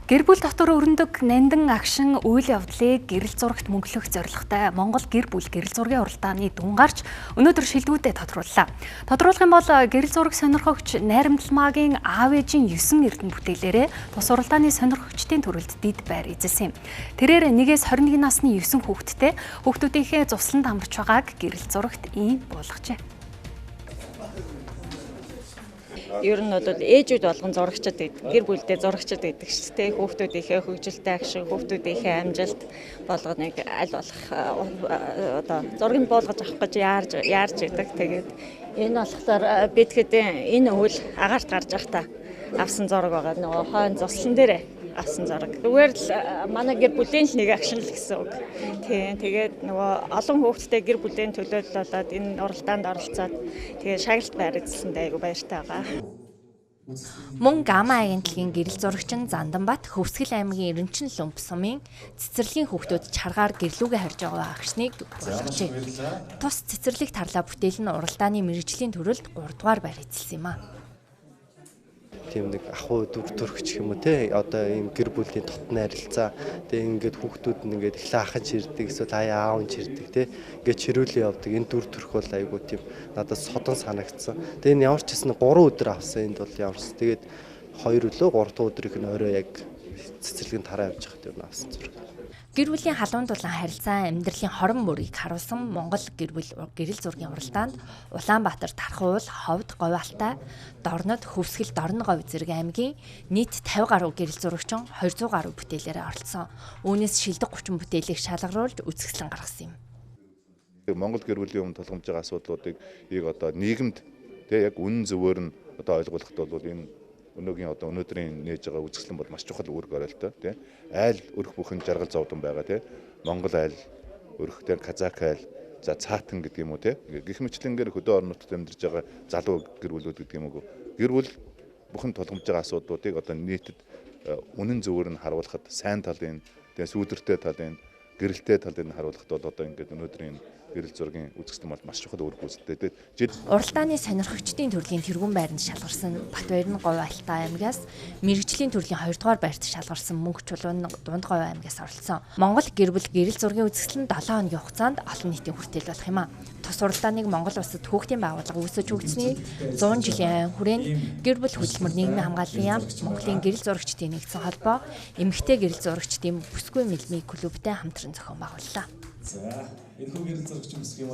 Гэр бүл дотор өрнөдөг нандин агшин үйл явдлыг гэрэл зурагт мөнгөлөх зорилготой Монгол гэр бүл гэрэл зургийн уралдааны дүнгарч өнөөдөр шилдэгүүдэд тодрууллаа. Тодруулах юм бол гэрэл зураг сонирхогч Найрамдалмаагийн аав ээжийн 9 эрдэнэ бүтээлээрээ тус уралдааны сонирхогчдын төрөлд дид байр эзэлсэн юм. Тэрээр 1-ээс 21 насны 9 хүүхэдтэй хүүхдүүдийнхээ цусланд амарч байгааг гэрэл зурагт ийм буулгажээ. Ер нь бол ээжүүд болгон зурагчид байдаг. Гэр бүлдээ зурагчид байдаг шүү дээ. Хүүхдүүдийнхээ хөгжилтэй агшин, хүүхдүүдийнхээ амжилт болгоныг аль болох одоо зургийг буулгаж авах гэж яарж байдаг. Тэгээд энэ болохоор бид хэдийн энэ үйл агаарт гарч явахдаа авсан зураг байгаа. Нөгөө хойно зослон дээрээ авсан зураг. Зүгээр л манай гэр бүлийн л нэг агшин л гэсэн үг. Тийм. Тэгээд нөгөө олон хүүхэдтэй гэр бүлийн төлөөлөлөд энэ уралдаанд оролцоод тэгээд шагналт байр эзэлсэндээ айгу баяртай байгаа. Мөн Гама агентлагийн гэрэл зурагчин Занданбат Хөвсгөл аймгийн Эренчин Лумп сумын цэцэрлэгийн хүүхдүүд чаргаар гэрлүүгээ харж байгаа агшныг буулгажээ. Тус цэцэрлэг тарлаа бүтээл нь уралдааны мэргэжлийн төрөлд 3 дугаар байр эзэлсэн юм а. Тийм нэг ахуй төрөгч юм уу те одоо ийм гэр бүлийн дотны харилцаа тэгээ ингээд хүүхдүүд нь ингээд эхлээ ахын чирдэг эсвэл аав нь чирдэг те ингээд чирүүлээ явдаг энэ дүр төрх бол айгуу тийм надад содон санагдсан. Тэгээ энэ ямар ч гэсэн 3 өдөр авсан энд бол ямарс тэгээд 2 өглөө 3 дахь өдрийнх нь орой яг цэцэрлэгийн тараа явж байхад юм авсан зураг. Гэр бүлийн халуун дулаан харилцаа амьдралын хорон мөрийг харуулсан Монгол гэр бүл гэрэл зургийн уралдаанд Улаанбаатар, Тархуул, Ховд, Говьалтай, Дорнод, Хөвсгөл, Дорноговь зэрэг аймгийн нийт 50 гаруй гэрэл зурагчин 200 гаруй бүтээлээрээ оролцсон. Үүнээс шилдэг 30 бүтээлийг шалгаруулж үзэсгэлэн гаргасан юм. Монгол гэр бүлийн өмнө тулгамж байгаа асуудлуудыг одоо нийгэмд яг үнэн зөвөөр нь одоо ойлгуулахд бол энэ өнөөгийн одоо өнөөдрийн нээж байгаа үзэсгэлэн бол маш чухал үүрэг оролтой тий. Айл өрх бүхэн жаргал зовдон байгаа тий. Монгол айл өрхтэй казак айл за цаатан гэдэг юм уу тий. Гэх мэтлэнгээр хөдөө орон нутгад амьдарч байгаа залуу гэр бүлүүд гэдэг юм уу. Гэр бүл бүхэн тулгамж байгаа асуудлуудыг одоо нийтэд үнэн зөвөөр нь харуулахад сайн талын тий сүүдэртэй талын гэрэлтэй талыг харуулахад бол одоо ингээд өнөөдрийн гэрэл зургийн үзэсгэлэн бол маш чухал үүрэг гүйцэтгэдэг. Уралдааны сонирхогчдын төрлийн тэргуун байранд шалгарсан Батбаяр нь Говьалтай аймгаас мэргэжлийн төрлийн 2 дугаар байрт шалгарсан Мөнх Чулуун Дундговь аймгаас оролцсон. Монгол гэр бүл гэрэл зургийн үзэсгэлэн 7 хоногийн хугацаанд олон нийтийн хүртэл болох юм а. Тус уралдааныг Монгол улсад хүүхдийн байгууллага үүсэж хөгжсөний 100 жилийн хүрээнд гэр бүл хөдөлмөр нийгмийн хамгааллын яам, Монголын гэрэл зурагчдын нэгдсэн холбоо, эмэгтэй гэрэл зурагчдын бүсгүй мэлмиг клубтэй хамтран зохион байгууллаа. За энэ хүн гэрэл зурагч бүсгүй